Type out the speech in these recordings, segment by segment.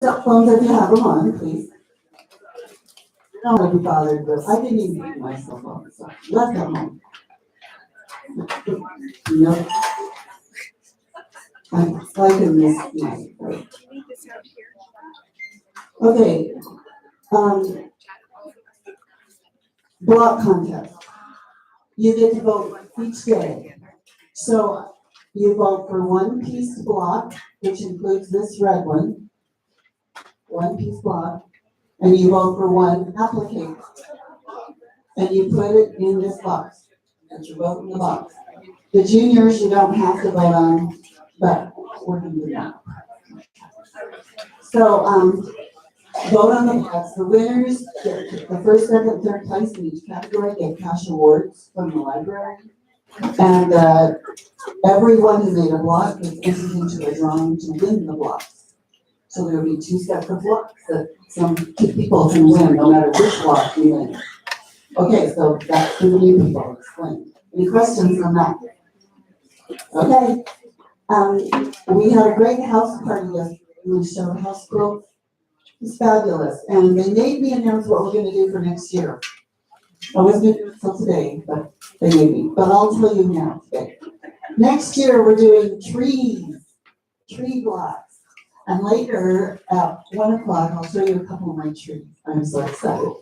cell phones if you have them on, please. I don't want to be bothered, but I didn't even bring my cell phone, so left at home. No. I'm liking this night. Okay. Block contest. You get to vote each day. So you vote for one piece block, which includes this red one piece block, and you vote for one applique. And you put it in this box. Put your vote in the box. The juniors you don't have to vote on, but we're going to do that. So vote on the box. The winners, the first, second, third place in each category get cash awards from the library. And everyone who made a block is entered into a drawing to win the blocks. So there will be 2 sets of blocks that some people can win, no matter which block you win. Okay, so that's for the new people. Explain. Any questions on that? Okay. We had a great house party yesterday. We showed house growth. It's fabulous. And they made me announce what we're going to do for next year. I wasn't going to do it until today, but they made me. But I'll tell you now today. Next year, we're doing tree blocks. And later at 1 o'clock, I'll show you a couple of my trees. I'm so excited.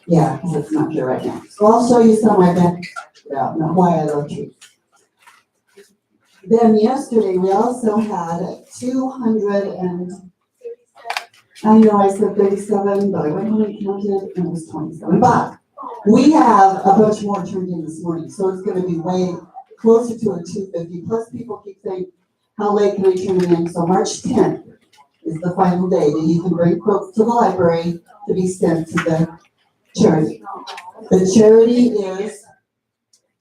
Yeah, because it's not here right now. So I'll show you some I've been about, not why I love trees. Then yesterday, we also had 200 and, I know I said 37, but I went home and counted, and it was 27. But we have a bunch more turned in this morning, so it's going to be way closer to a 250. Plus, people keep saying, how late can I turn them in? So March 10th is the final day that you can bring quilts to the library to be sent to the charity. The charity is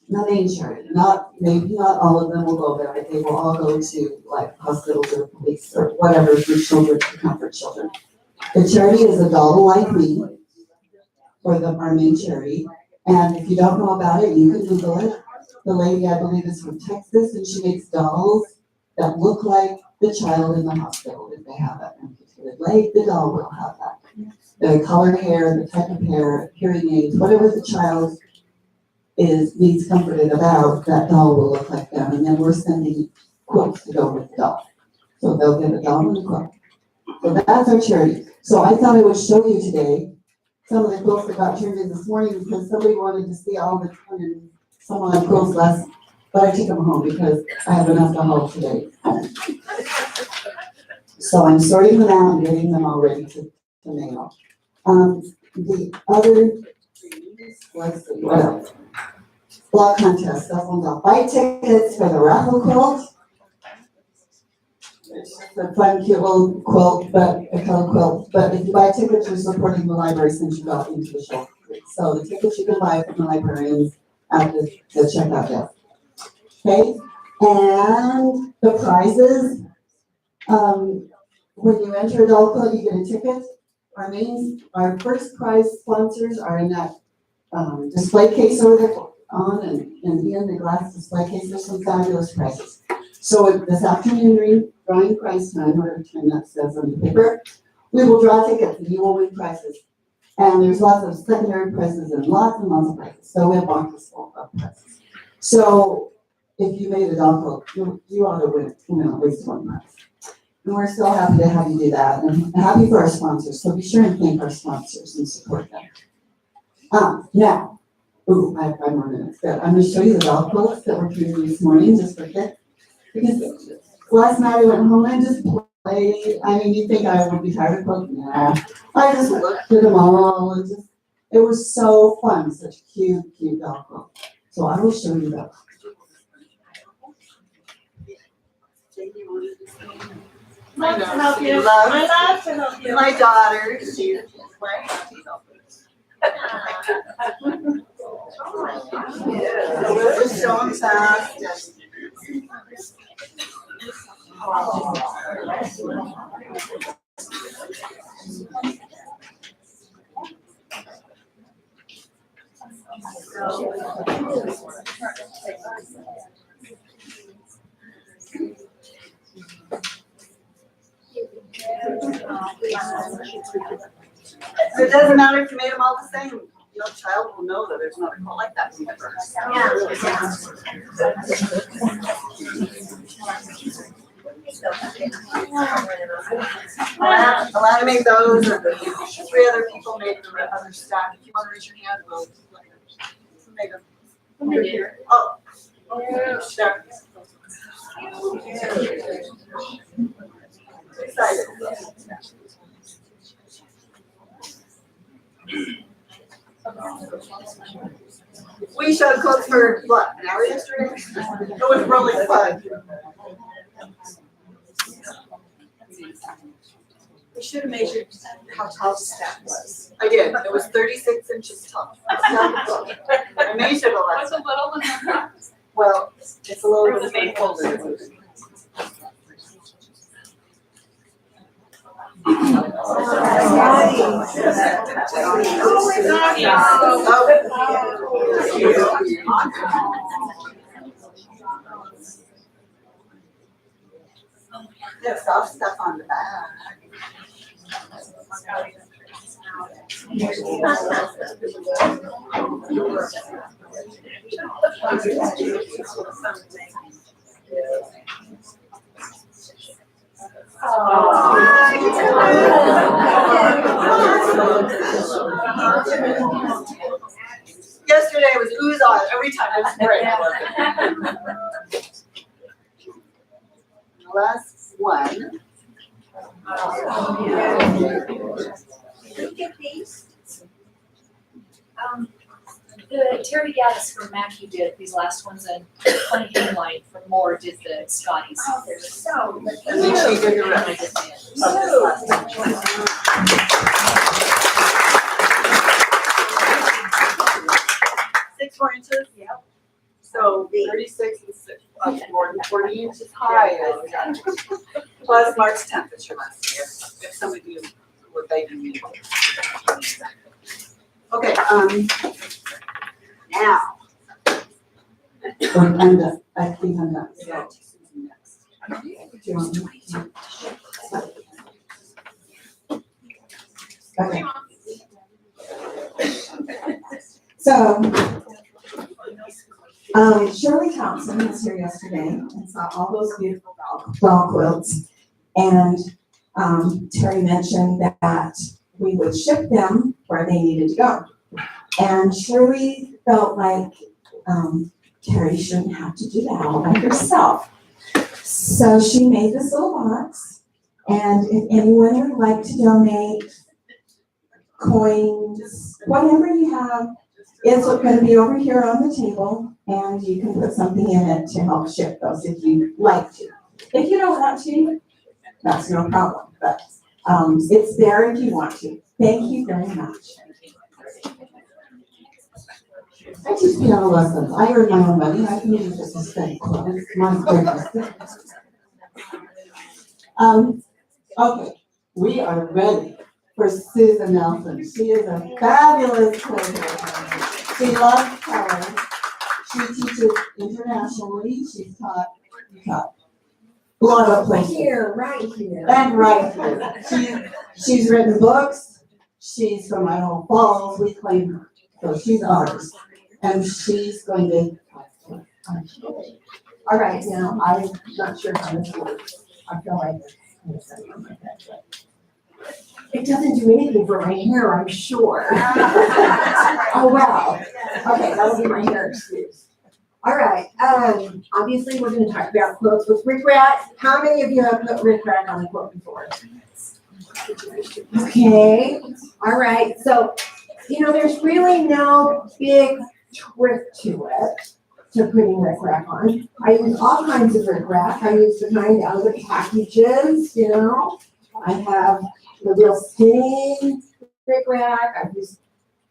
the main charity. Maybe not all of them will go there, but they will all go to like hospitals or police or whatever for children, to comfort children. The charity is A Doll Like Me, for our main charity. And if you don't know about it, you can Google it. The lady, I believe, is from Texas, and she makes dolls that look like the child in the hospital. If they have that amputated leg, the doll will have that. The color hair, the type of hair, hearing aids, whatever the child needs comforted about, that doll will look like them. And then we're sending quilts to go with the doll. So they'll get a doll and a quilt. So that's our charity. So I thought I would show you today some of the quilts that got turned in this morning, because somebody wanted to see all the 200 some odd quilts last, but I took them home because I have enough to haul today. So I'm sorting them out and getting them all ready to mail. The other, let's see, what else? Block contest, that one's off. Buy tickets for the raffle quilt. It's just a fun, cute little quilt, but a color quilt. But if you buy tickets, you're supporting the library since you got into the show. So the tickets you can buy from the librarians at the checkout desk. Okay, and the prizes. When you enter Adult Quilt, you get a ticket. Our first prize sponsors are in that display case over there on, and in the glass display case, there's some fabulous prizes. So this afternoon, drawing prize time, whatever time that says on the paper, we will draw tickets and you will win prizes. And there's lots of secondary prizes and lots of prizes. So we have boxes full of prizes. So if you made a doll quilt, you ought to win, at least one prize. And we're so happy to have you do that, and happy for our sponsors. So be sure and thank our sponsors and support them. Now, I have 5 more minutes. Good. I'm going to show you the doll quilts that were created this morning, just for kids. Because last night I went home and just played. I mean, you think I would be tired of quilting? Nah. I just looked at them all, and it was so fun. Such cute doll quilt. So I will show you that. Love to help you. I love to help you. My daughter, she's wearing these. So we'll just show them fast. It doesn't matter if you made them all the same. No child will know that there's another quilt like that in the universe. Alana made those, and 3 other people made the other stack. If you want to raise your hand, we'll. Who made them? Oh. Sure. Excited. We showed quilts for what, an hour yesterday? It was really fun. We should have measured how tall the stack was. I did. It was 36 inches tall. I measured a lot. What's a little one? Well, it's a little bit main folder. There's soft stuff on the back. Yesterday was ooze on every time I was great. Last one. Look at these. The Terry Gaddis from Mackey did these last ones, and Connie Hainline from Moore did the Scotties. Oh, they're so And then she did the I rest. did the- Six more inches? Yep. So 36 and 6, more than 40 inches high. Plus March 10th is your last year, if some of you were begging me. Okay, now. I'm done. I think I'm done. So, next. Do you want me? Okay. So, Shirley Thompson was here yesterday and saw all those beautiful doll quilts. And Terry mentioned that we would ship them where they needed to go. And Shirley felt like Terry shouldn't have to do that all by herself. So she made this little box, and if anyone would like to donate coins, whatever you have, it's going to be over here on the table, and you can put something in it to help ship those if you'd like to. If you don't want to, that's no problem, but it's there if you want to. Thank you very much. I teach piano lessons. I earn my own money. I can use this instead. It's my business. Okay, we are ready for Susan Nelsen. She is a fabulous quilter. She loves color. She teaches internationally. She's taught a lot of places. right here. And right here. She's written books. She's from Idaho Falls. We claim her. So she's ours. And she's going to. All right, now, I'm not sure how this works. I feel like it doesn't do anything for my hair, I'm sure. Oh, well. Okay, that'll be my hair excuse. All right, obviously, we're gonna talk about quilts with Ric-Rac. How many of you have put Ric-Rac on a quilt before? Okay, all right, so, there's really no big trick to it, to putting Ric-Rac on. I use all kinds of Ric-Rac. I use the kind out of the packages, I have the real skinny Ric-Rac. I use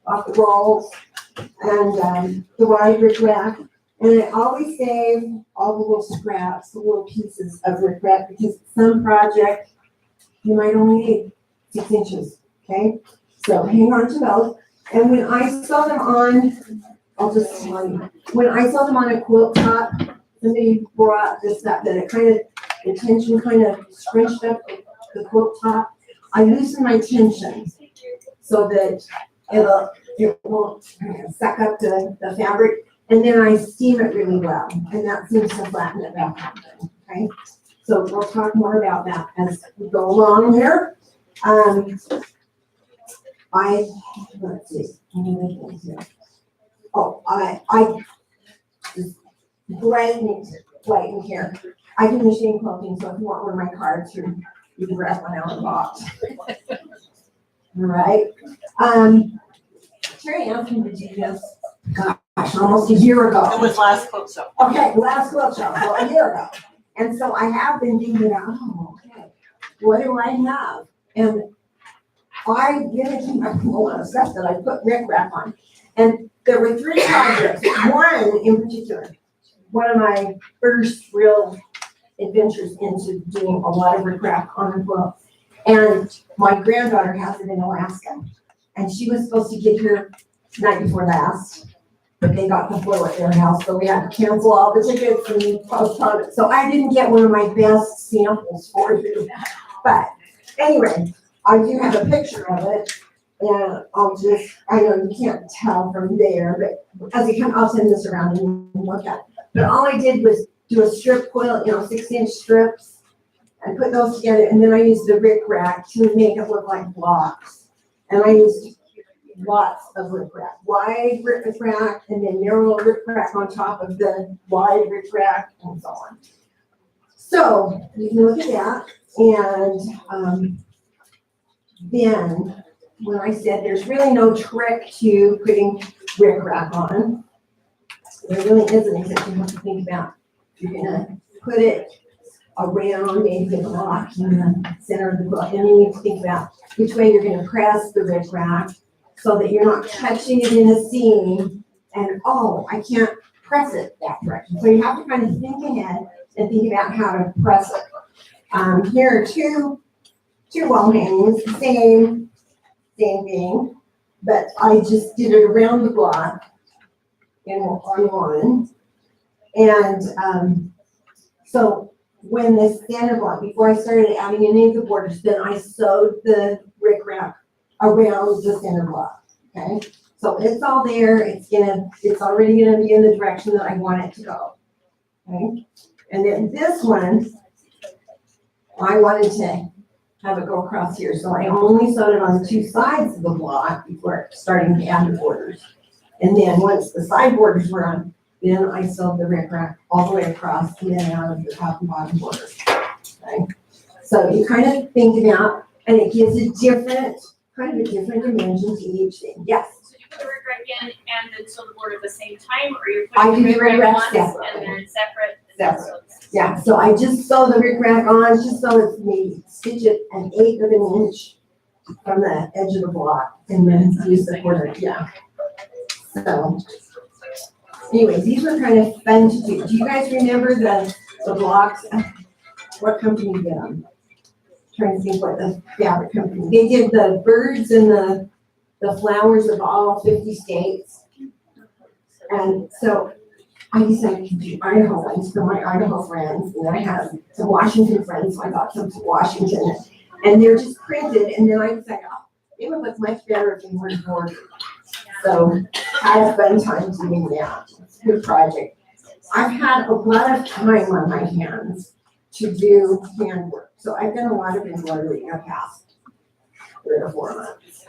off the rolls and the wide Ric-Rac. And I always save all the little scraps, the little pieces of Ric-Rac, because some project you might only need 6 inches, okay? So hang on to those. And when I saw them on, I'll just tell you, when I saw them on a quilt top, somebody brought this up, that it kind of, the tension kind of scrunched up the quilt top. I loosen my tension so that it won't suck up the fabric. And then I steam it really well, and that seems to flatten it back out, okay? So we'll talk more about that as we go along here. Let's see, anything here? Oh, I just blank here. I do machine quilting, so if you want one of my cards, you can grab one out of the box. All right. Terry asked me to do this, gosh, almost a year ago. It was last quilt show. Okay, last quilt show, so a year ago. And so I have been thinking about, oh, okay, what do I have? And I didn't keep a whole lot of stuff that I put Ric-Rac on. And there were 3 projects, one in particular, one of my first real adventures into doing a lot of Ric-Rac on a quilt. And my granddaughter has it in Alaska. And she was supposed to get here night before last, but they got the flu at their house, so we had to cancel all the tickets and postpone it. So I didn't get one of my best samples for you. But anyway, I do have a picture of it. And I know you can't tell from there, but as you come, I'll send this around and look at it. But all I did was do a strip quilt, 6-inch strips, and put those together. And then I used the Ric-Rac to make it look like blocks. And I used lots of Ric-Rac, wide Ric-Rac, and then narrow Ric-Rac on top of the wide Ric-Rac, and so on. So you can look at that. And then when I said there's really no trick to putting Ric-Rac on, there really isn't, except you have to think about, you're gonna put it around maybe a block in the center of the quilt, and you need to think about which way you're gonna press the Ric-Rac so that you're not catching it in a seam and, oh, I can't press it that direction. So you have to kind of think ahead and think about how to press it. Here are two wall hangings, same thing, but I just did it around the block on one. And so when the standard block, before I started adding any of the borders, then I sewed the Ric-Rac around the center block, okay? So it's all there, it's already gonna be in the direction that I want it to go, okay? And then this one, I wanted to have it go across here, so I only sewed it on 2 sides of the block before starting to add the borders. And then once the side borders were on, then I sewed the Ric-Rac all the way across and then out of the top and bottom borders. Okay? So you kind of think about, and it gives a different dimension to each thing. Yes? So you put the Ric-Rac in and then sew the border at the same time, or you're I putting do the the Ric-Rac Ric-Rac once separately. and then separate? And then Separate. Yeah, so I just sew the Ric-Rac on, just so it's maybe stitch it 1/8 of an inch from the edge of the block and then use the border, yeah. So, anyways, these were kind of fun to do. Do you guys remember the blocks? What company did them? Trying to think what the fabric company. They did the birds and the flowers of all 50 states. And so I decided to do Idaho ones for my Idaho friends. And then I had some Washington friends, so I got some to Washington. And they're just printed. And then I was like, oh, they would look much better if they were bordered. So I had a fun time doing that. It's a good project. I've had a lot of time on my hands to do handwork. So I've done a lot of embroidery in the past 3 or 4 months.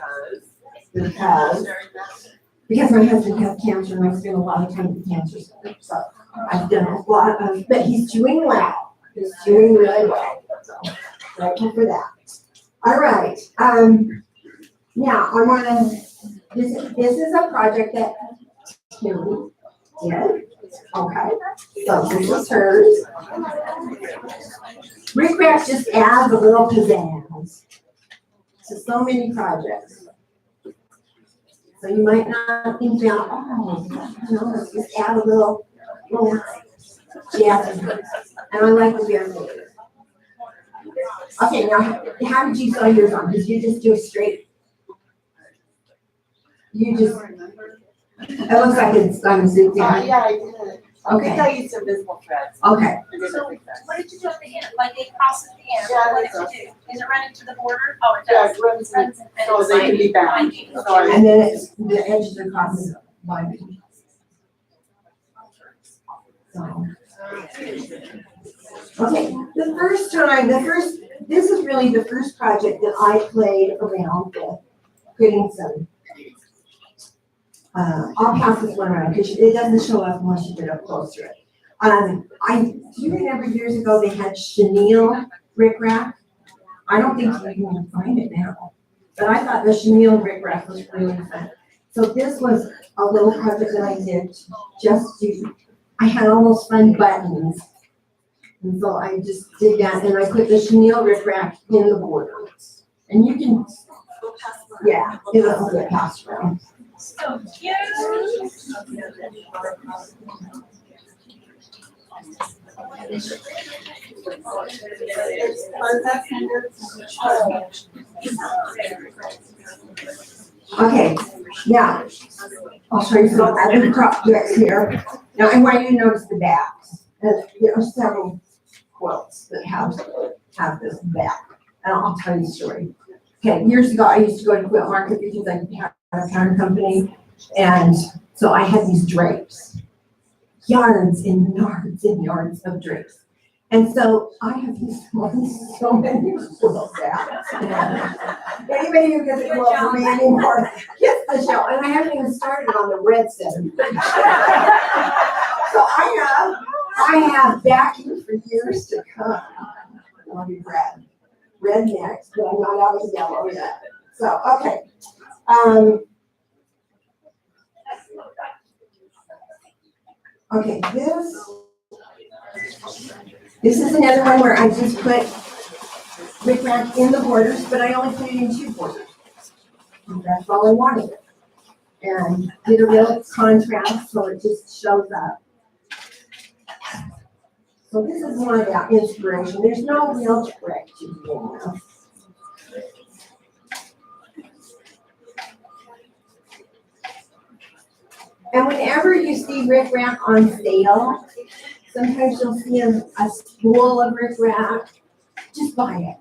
Because my husband has cancer and I spend a lot of time at the cancer center. So I've done a lot of, but he's doing well. He's doing really well. So grateful for that. All right. Now I want to, this is a project that Kim did. Okay. So this is hers. Ric-Rac just adds a little pizzazz to so many projects. So you might not think about, let's just add a little jazz. And I like the bare fingers. Okay, now how did you sew yours on? Did you just do a straight? You just, it looks like it's on a zip down. Yeah, I did. I think Okay, I used invisible threads. okay. I did So, think that. what did you do at the end? Like it crosses the end, Yeah, what I did think you do? Is it running to the border? Oh, it Yeah, does. it runs in- Runs and so it's they can be binding, bound. binding. So I- And then it's, the edges are crossing binding. So. Okay, this is really the first project that I played around with, getting some. I'll pass this one around, because it doesn't show up unless you get up close to it. Do you remember years ago they had chenille Ric-Rac? I don't think you can find it now, but I thought the chenille Ric-Rac was really fun. So this was a little project that I did just to, I had almost fun buttons. And so I just did that, and I put the chenille Ric-Rac in the border. And you can, yeah, it'll get passed around. So cute. Okay, now, I'll show you some other projects here. Now, I want you to notice the backs. There are several quilts that have this back, and I'll tell you a story. Okay, years ago, I used to go to Quilt Market because I had a yarn company, and so I had these drapes. Yards and yards and yards of drapes. And so I have used so many quilt backs. Anybody who gets a quilt from me anymore gets the show, and I haven't even started on the red set. So I have backing for years to come. I'll be red next, but I'm not out of yellow yet. So, okay. Okay, this is another one where I just put Ric-Rac in the borders, but I only put it in 2 borders. And that's all I wanted. And did a real contrast so it just shows up. So this is more about inspiration. There's no real trick to doing this. And whenever you see Ric-Rac on sale, sometimes you'll see a spool of Ric-Rac, just buy it.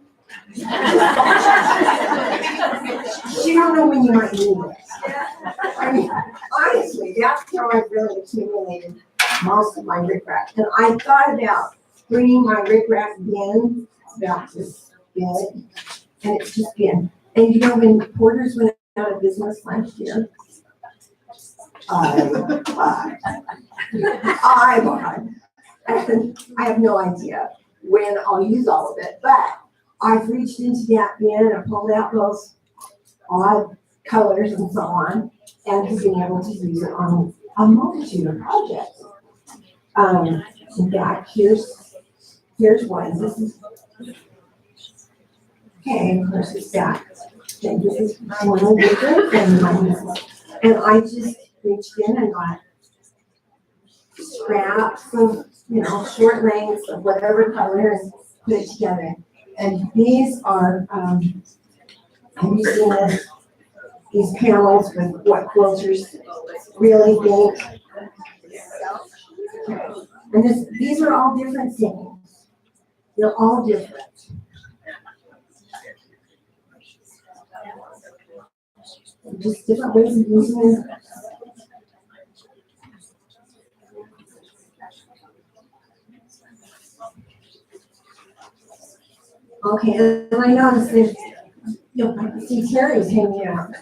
You don't know when you might need it. I mean, honestly, that's how I've really accumulated most of my Ric-Rac. And I thought about bringing my Ric-Rac bin, about this big, and it's just been. And you know, when Porter's went out of business last year, I bought. And I have no idea when I'll use all of it, but I've reached into that bin and pulled out those odd colors and so on, and have been able to use it on a multitude of projects. In fact, here's one. This is, okay, of course it's that. Okay, this is one different than mine. And I just reached in and got scraps of, short lengths of whatever color and put it together. And these are, have you seen these panels with what quilters really think? And these are all different things. They're all different. Just different ways of using it. Okay, and I noticed that you'll see Terry's hanging out.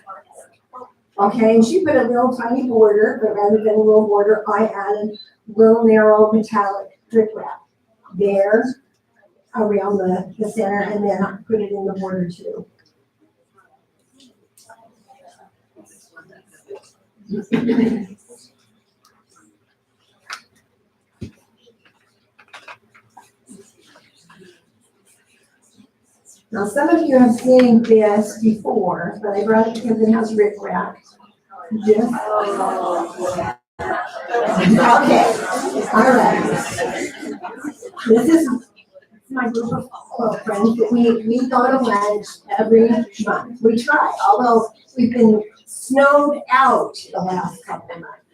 Okay, and she put a little tiny border, but rather than a little border, I added little narrow metallic Ric-Rac there around the center, and then I put it in the border too. Now, some of you have seen this before, but I brought it because it has Ric-Rac. Yes. Okay, all right. This is my group of quilt friends that we go to lunch every month. We try, although we've been snowed out the last couple of months.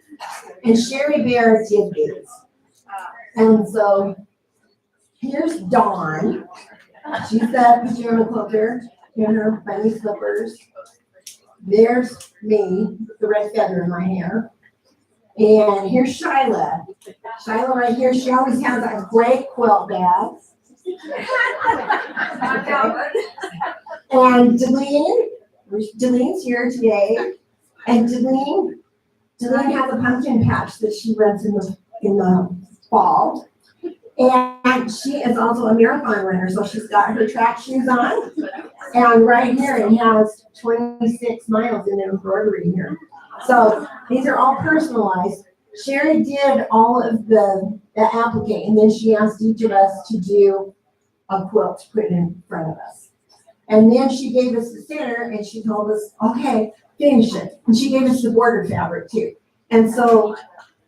And Sherry Bear did these. And so here's Dawn. She's the pajama quilter in her bunny slippers. There's me, with the red feather in my hair. And here's Shyla. Shyla right here, she always has a great quilt bag. And Deleen's here today. And Deleen has a pumpkin patch that she runs in the fall. And she is also a marathon runner, so she's got her track shoes on. And right here, it has 26 miles in embroidery here. So these are all personalized. Sherry did all of the applique, and then she asked each of us to do a quilt to put in front of us. And then she gave us the center, and she told us, okay, finish it. And she gave us the border fabric too. And so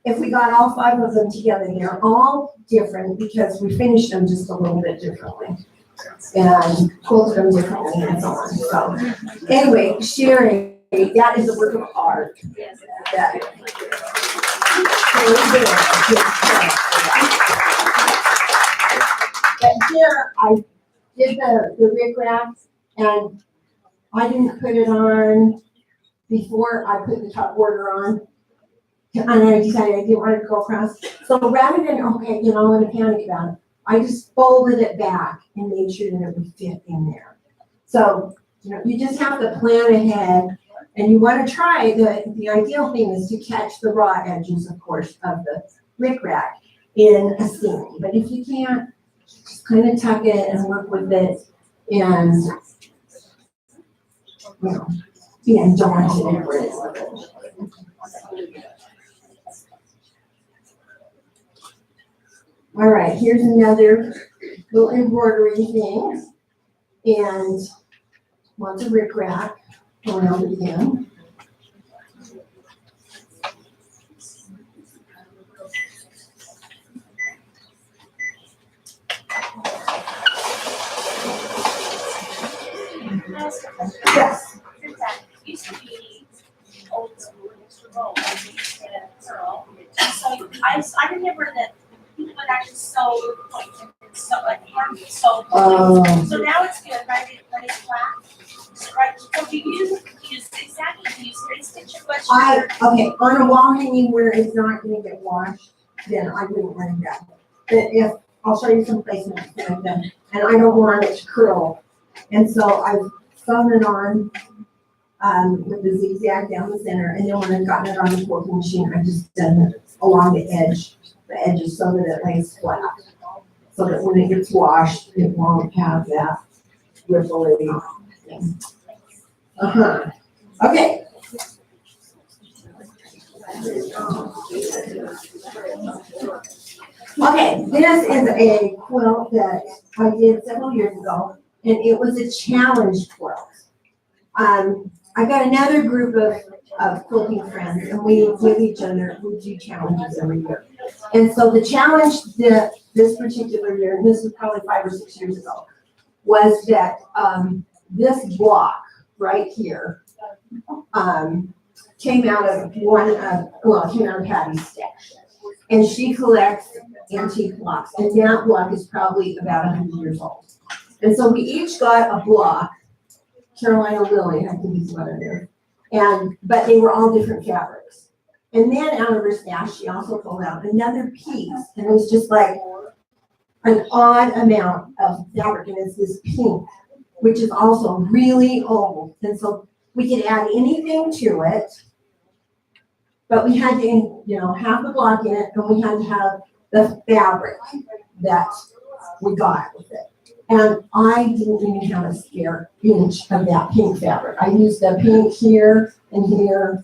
if we got all 5 of them together, they're all different because we finished them just a little bit differently. And quilted them differently and so on. So anyway, Sherry, that is a work of art. That but here I did the Ric-Rac, and I didn't put it on before I put the top border on. And I decided I didn't want it to go across. So rather than, okay, I'm gonna panic about it, I just folded it back and made sure that it would fit in there. So, you just have to plan ahead, and you wanna try, the ideal thing is to catch the raw edges, of course, of the Ric-Rac in a seam. But if you can't, just kind of tuck it and work with it and, be undaunted over it. All right, here's another little embroidery thing, and lots of Ric-Rac around it again. Yes. Used to be old school, Mr. Roll, and Earl. So I remember that people would actually sew, like hand sew. So now it's good, right? When it's flat. Right, so do you use exactly, do you straight stitch it? Okay, on a wall hanging where it's not gonna get washed, then I wouldn't run that. But if, I'll show you some placements that I've done, and I don't want it to curl. And so I've sewn it on, with the zigzag down the center, and then when I've gotten it on the quilting machine, I've just done it along the edges so that it lays flat. So that when it gets washed, it won't have that ripply thing. Okay. Okay, this is a quilt that I did several years ago, and it was a challenge quilt. I got another group of quilting friends, and we give each other, we do challenges every year. And so the challenge this particular year, and this was probably 5 or 6 years ago, was that this block right here came out of came out of Patty's stash. And she collects antique blocks, and that block is probably about 100 years old. And so we each got a block, Carolina Lily, I think is what it is. But they were all different fabrics. And then out of her stash, she also pulled out another piece, and it was just like an odd amount of fabric, and it's this pink, which is also really old. And so we could add anything to it, but we had to, have the block in it, and we had to have the fabric that we got with it. And I didn't even have a spare inch of that pink fabric. I used the pink here and here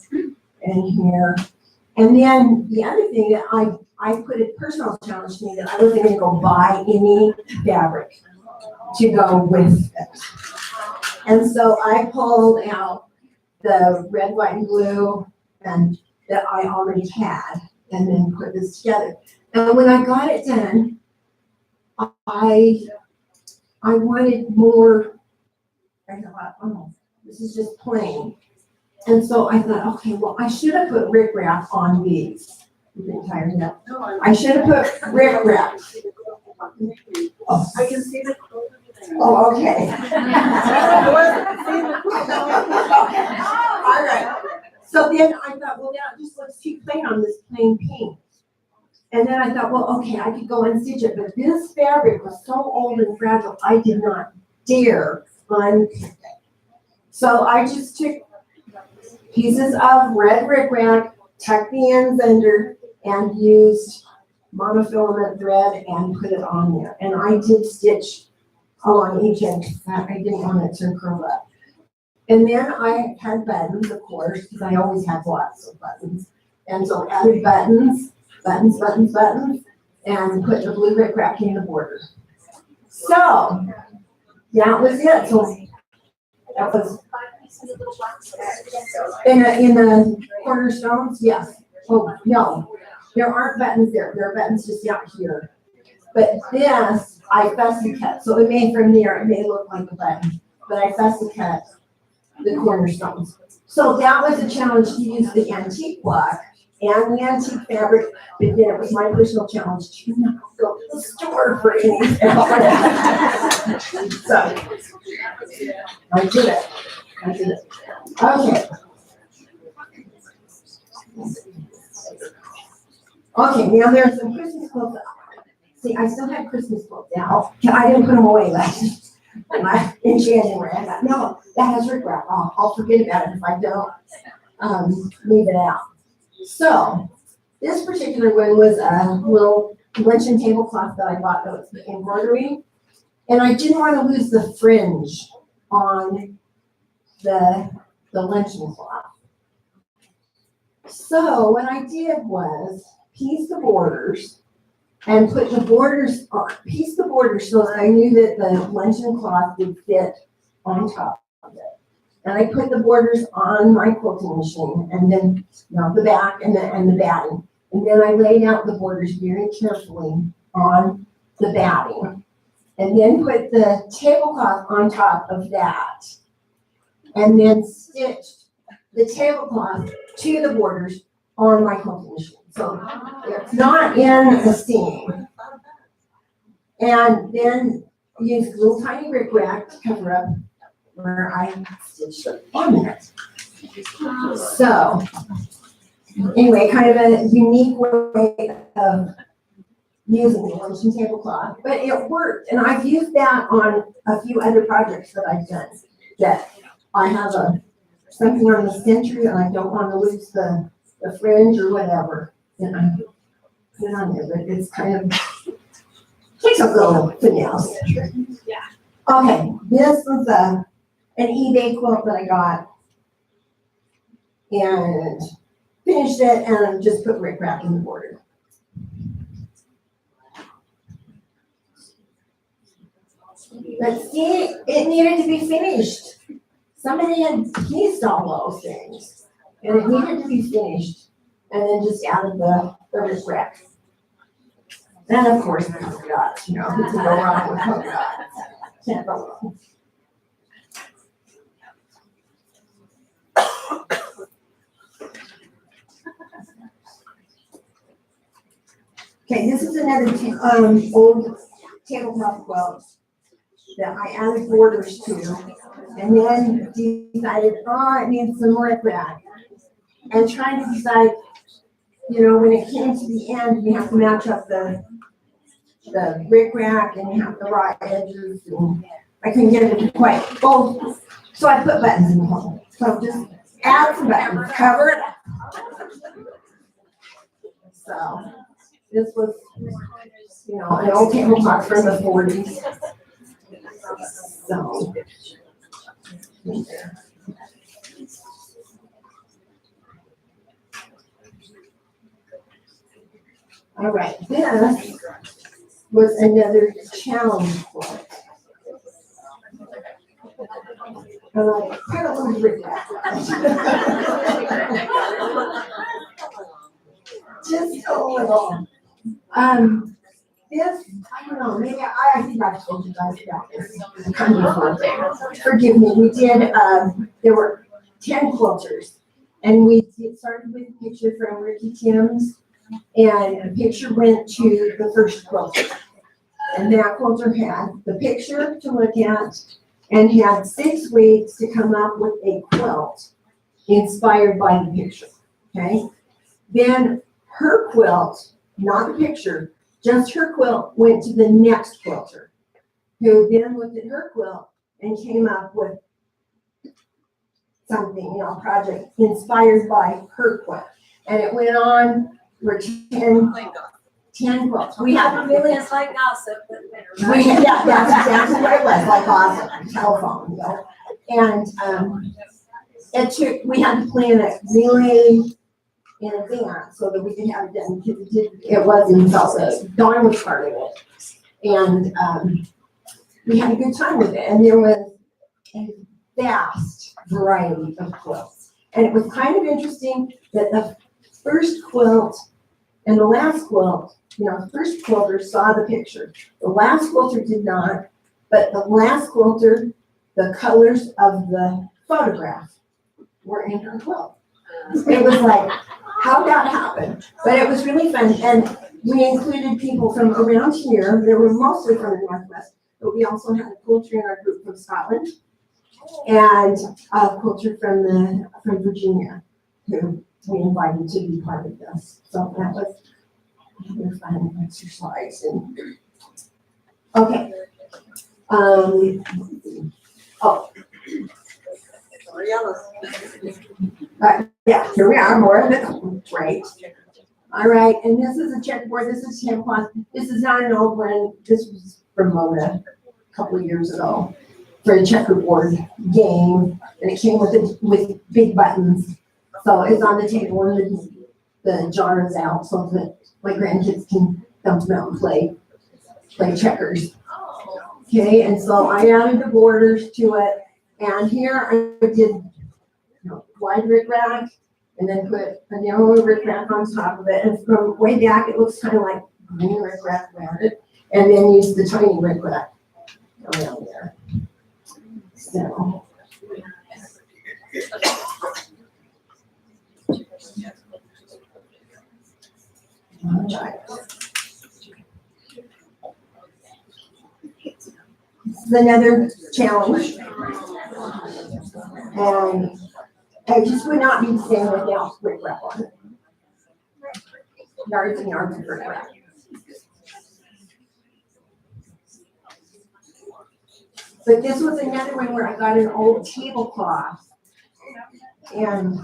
and here. And then the other thing that I put a personal challenge to me that I wasn't going to go buy any fabric to go with it. And so I pulled out the red, white, and blue and that I already had, and then put this together. And when I got it done, I wanted more. I thought, oh, this is just plain. And so I thought, okay, well, I should have put Ric-Rac on these. I'm getting tired of that. I should have put Ric-Rac. I can see the quote over there. Oh, okay. Okay. All right. So then I thought, well, now just let's keep playing on this plain pink. And then I thought, well, okay, I could go and stitch it, but this fabric was so old and fragile, I did not dare unpick it. So I just took pieces of red Ric-Rac, tucked the ends under, and used monofilament thread and put it on there. And I did stitch along each end. I didn't want it to curl up. And then I had buttons, of course, because I always have lots of buttons. And so I added buttons, and put the blue Ric-Rac in the border. So that was it. So that was in the cornerstones, yes. Oh, no, there aren't buttons there. There are buttons just out here. But this, I fussy cut. So it may from there, it may look like a button, but I fussy cut the cornerstones. So that was a challenge to use the antique block and the antique fabric, but then it was my personal challenge to not go to the store for anything. So I did it. Okay. Okay, now there's some Christmas quilts. See, I still have Christmas quilts now. I didn't put them away in January. I thought, no, that has Ric-Rac. I'll forget about it if I don't leave it out. So this particular one was a little luncheon tablecloth that I bought that was embroidery. And I didn't want to lose the fringe on the luncheon cloth. So what I did was piece the borders and put the borders on, piece the borders so that I knew that the luncheon cloth would fit on top of it. And I put the borders on my quilting machine and then, the back and the batting. And then I laid out the borders very carefully on the batting. And then put the tablecloth on top of that. And then stitched the tablecloth to the borders on my quilting machine. So it's not in the seam. And then use little tiny Ric-Rac to cover up where I stitched it on it. So anyway, kind of a unique way of using the luncheon tablecloth, but it worked. And I've used that on a few other projects that I've done. That I have something on the center and I don't want to lose the fringe or whatever. And I put it on there, but it's kind of takes a little finesse. Yeah. Okay, this was an eBay quilt that I got and finished it and just put Ric-Rac in the border. But see, it needed to be finished. Somebody had pieced all those things and it needed to be finished. And then just added the Ric-Rac. And of course, polka dots, who can go wrong with polka dots? Can't go wrong. Okay, this is another old tablecloth quilt that I added borders to, and then decided, it needs some Ric-Rac. And trying to decide, when it came to the end, you have to match up the Ric-Rac and you have the raw edges, and I couldn't get it to quite both. So I put buttons in the hole. So just add some buttons, cover it up. So this was, an old tablecloth from the 40s. So. All right, this was another challenge quilt. And I kind of lose Ric-Rac. Just a little. This, I don't know, maybe I think I've told you guys about this. Forgive me, we did, there were 10 quilters. And we started with a picture from Ricky Tim's and a picture went to the first quilter. And that quilter had the picture to look at and had 6 weeks to come up with a quilt inspired by the picture, okay? Then her quilt, not the picture, just her quilt went to the next quilter, who then looked at her quilt and came up with something, project inspired by her quilt. And it went on for 10 quilts. We had Really, it's like gossip, but better, we, right? yeah, that's exactly what it was, like awesome, telephone, And, we had to plan it really in advance so that we could have it done, because it wasn't, also, Dawn was part of it. And, we had a good time with it, and there was a vast variety of quilts. And it was kind of interesting that the first quilt and the last quilt, the first quilter saw the picture. The last quilter did not, but the last quilter, the colors of the photograph were in her quilt. It was like, how'd that happen? But it was really fun, and we included people from around here. They were mostly from the Northwest, but we also had a quilter in our group from Scotland, and a quilter from Virginia, who we invited to be part of this. So that was a fun exercise. And okay. Yeah, here we are, more of it. Right. All right, and this is a checkerboard. This is tablecloth. This is not an old one. This was from Mona a couple of years ago for a checkerboard game, and it came with big buttons. So it's on the table, and the jar is out so that my grandkids can dump them out and play checkers. Okay, and so I added the borders to it, and here I did wide Ric-Rac, and then put a yellow Ric-Rac on top of it, and from way back it looks kind of like green Ric-Rac around it, and then use the tiny Ric-Rac around there. So. This is another challenge. And it just would not be the same without Ric-Rac on it. Yards and yards of Ric-Rac. But this was another one where I got an old tablecloth and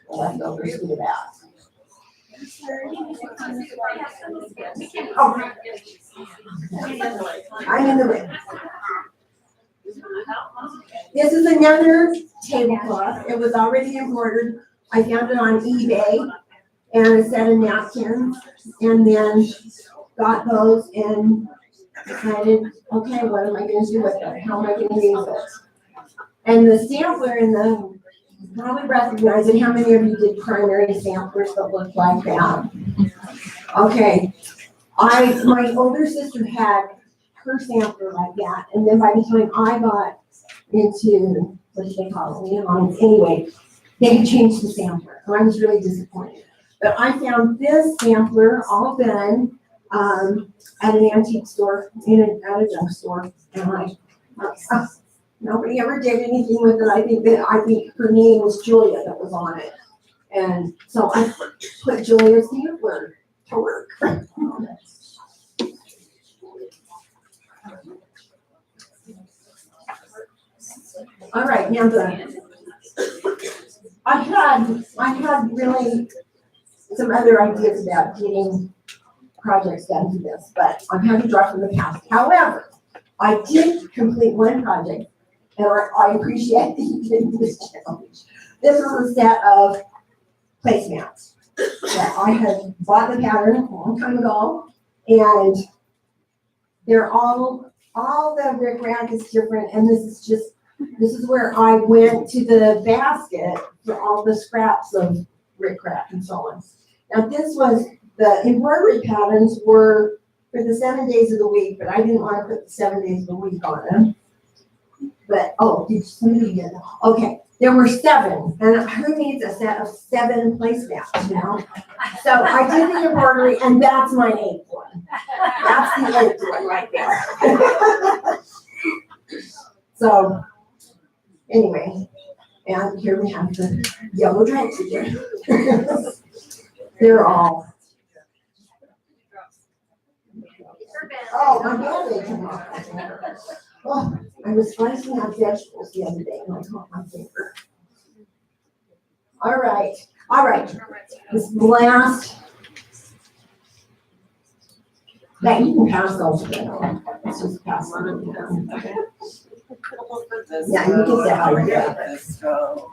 leftovers to that. Oh. I'm in the ring. This is another tablecloth. It was already embroidered. I found it on eBay and a set of napkins, and then got those and decided, okay, what am I going to do with it? How am I going to use it? And the sampler in the, you probably recognize it. How many of you did primary samplers that looked like that? Okay. My older sister had her sampler like that, and then by the time I got into, what do they call it, anyway, they had changed the sampler, and I was really disappointed. But I found this sampler all done at an antique store, at a junk store, and nobody ever did anything with it. I think her name was Julia that was on it, and so I put Julia's sampler to work. All right, now I had really some other ideas about getting projects done for this, but I'm having to draw from the past. However, I did complete one project, and I appreciate that you did this challenge. This was a set of placemats that I had bought the pattern a long time ago, and they're all the Ric-Rac is different, and this is where I went to the basket for all the scraps of Ric-Rac and so on. Now the embroidery patterns were for the 7 days of the week, but I didn't want to put the 7 days of the week on them. But, oh, did somebody get it? Okay, there were 7, and who needs a set of 7 placemats, you know? So I did the embroidery, and that's my 8th one. That's the 8th one right there. So, anyway, and here we have the yellow drapes again. They're all, oh, my band-aid came off. Oh, I was slicing out vegetables the other day and I caught my finger. All right. This last. That you can pass those around. Let's just pass them around. Okay. Yeah, you get that right there. This go.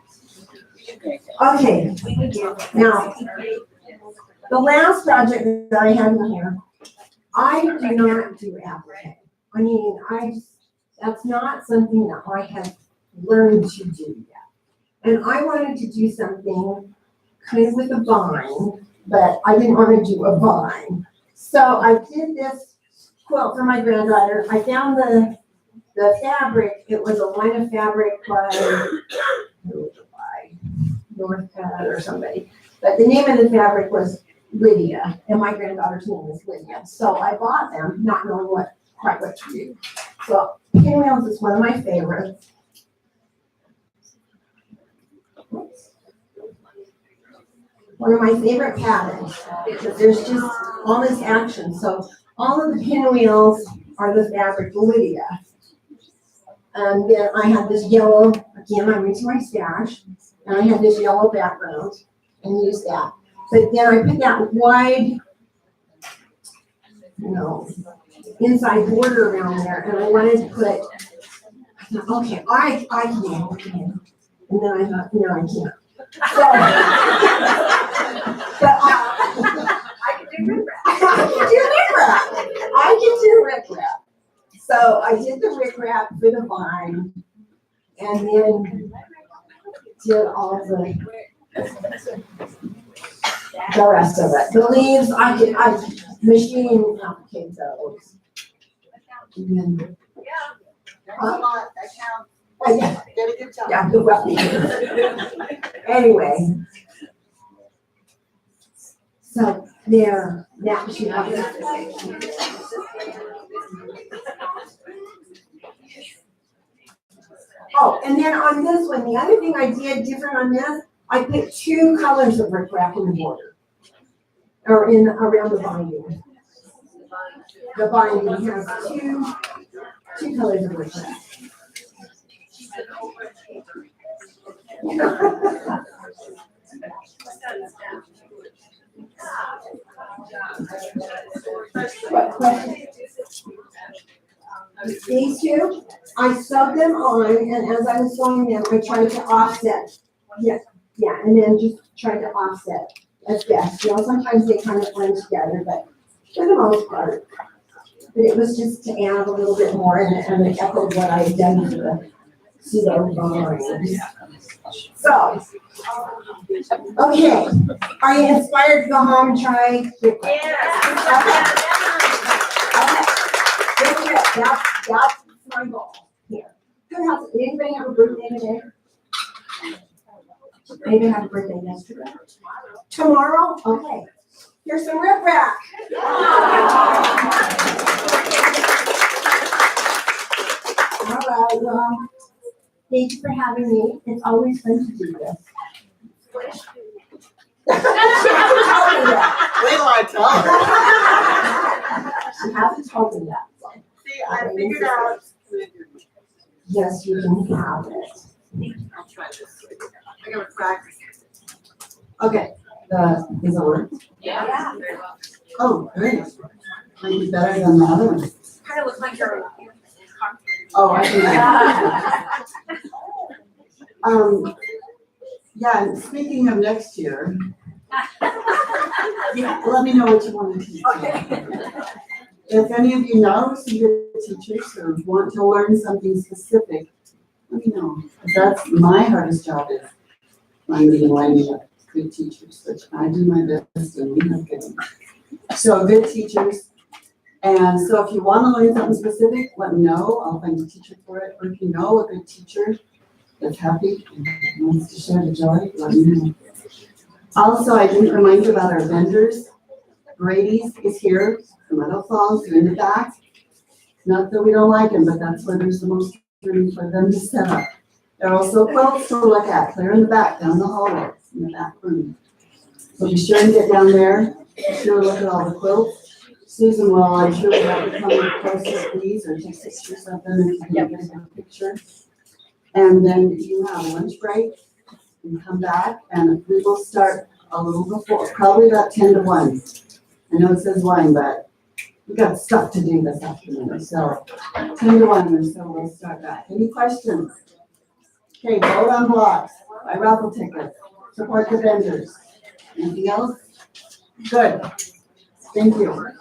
Okay, now, the last project that I have in here, I do not do applique. I mean, that's not something that I have learned to do yet. And I wanted to do something kind of with a vine, but I didn't want to do a vine. So I did this quilt for my granddaughter. I found the fabric. It was a line of fabric by Northcat or somebody. But the name of the fabric was Lydia, and my granddaughter's name is Lydia. So I bought them, not knowing quite what to do. So pinwheels is one of my favorites. One of my favorite patterns, because there's just all this action. So all of the pinwheels are the fabric Lydia. And then I had this yellow, again, I went to my stash, and I had this yellow background and used that. But then I put that wide, inside border around there, and I wanted to put, I thought, okay, I can. And then I thought, no, I can't. So, but I can do Ric-Rac. I can do Ric-Rac. So I did the Ric-Rac for the vine, and then did all the rest of it. The leaves, I machine applique those. And then, That counts. oh, yeah, Did a good job. yeah, good well. Anyway. So there, that machine applique. Oh, and then on this one, the other thing I did different on this, I put 2 colors of Ric-Rac in the border. Or around the binding. The binding has two colors of Ric-Rac. What question? These 2, I sewed them on, and as I was sewing them, I tried to offset. Yeah, and then just tried to offset as best. Sometimes they kind of blend together, but for the most part. But it was just to add a little bit more, and it echoed what I had done to the pseudo vines. So, okay, are you inspired to go home and try? Yes. That's my goal here. Anybody have a birthday today? Maybe have a birthday yesterday? Tomorrow? Okay. Here's some Ric-Rac. All right, well, thank you for having me. It's always fun to do this. Wait till I tell her. She hasn't told me that. So. See, I figured out. Yes, you can have it. I'll try this. I gotta practice. Okay, is on. Yeah. Oh, great. Might be better than the other one. Kind of looks like you're. Oh, I see that. Yeah, and speaking of next year, yeah, let me know what you want to teach. Okay. If any of you know some good teachers or want to learn something specific, let me know. That's my hardest job is finding and lining up good teachers, which I do my best and we have good ones. So good teachers And so if you wanna learn something specific, let me know, I'll find a teacher for it, or if you know a good teacher that's happy and wants to share the joy, let me know. Also, I didn't remind you about our vendors. Brady's is here, the Meadow Falls, they're in the back. Not that we don't like them, but that's where there's the most room for them to set up. There are also quilts to look at, clear in the back, down the hallway, in the back room. So be sure and get down there, be sure to look at all the quilts. Susan will, I'm sure, will have to come close to these or take pictures of them if you can get a good picture. And then you have a lunch break and come back, and we will start a little before, probably about 10 to 1. I know it says 1, but we got stuff to do this afternoon, so 10 to 1 or so we'll start that. Any questions? Okay, vote on blocks, buy raffle tickets, support the vendors. Anything else? Good. Thank you.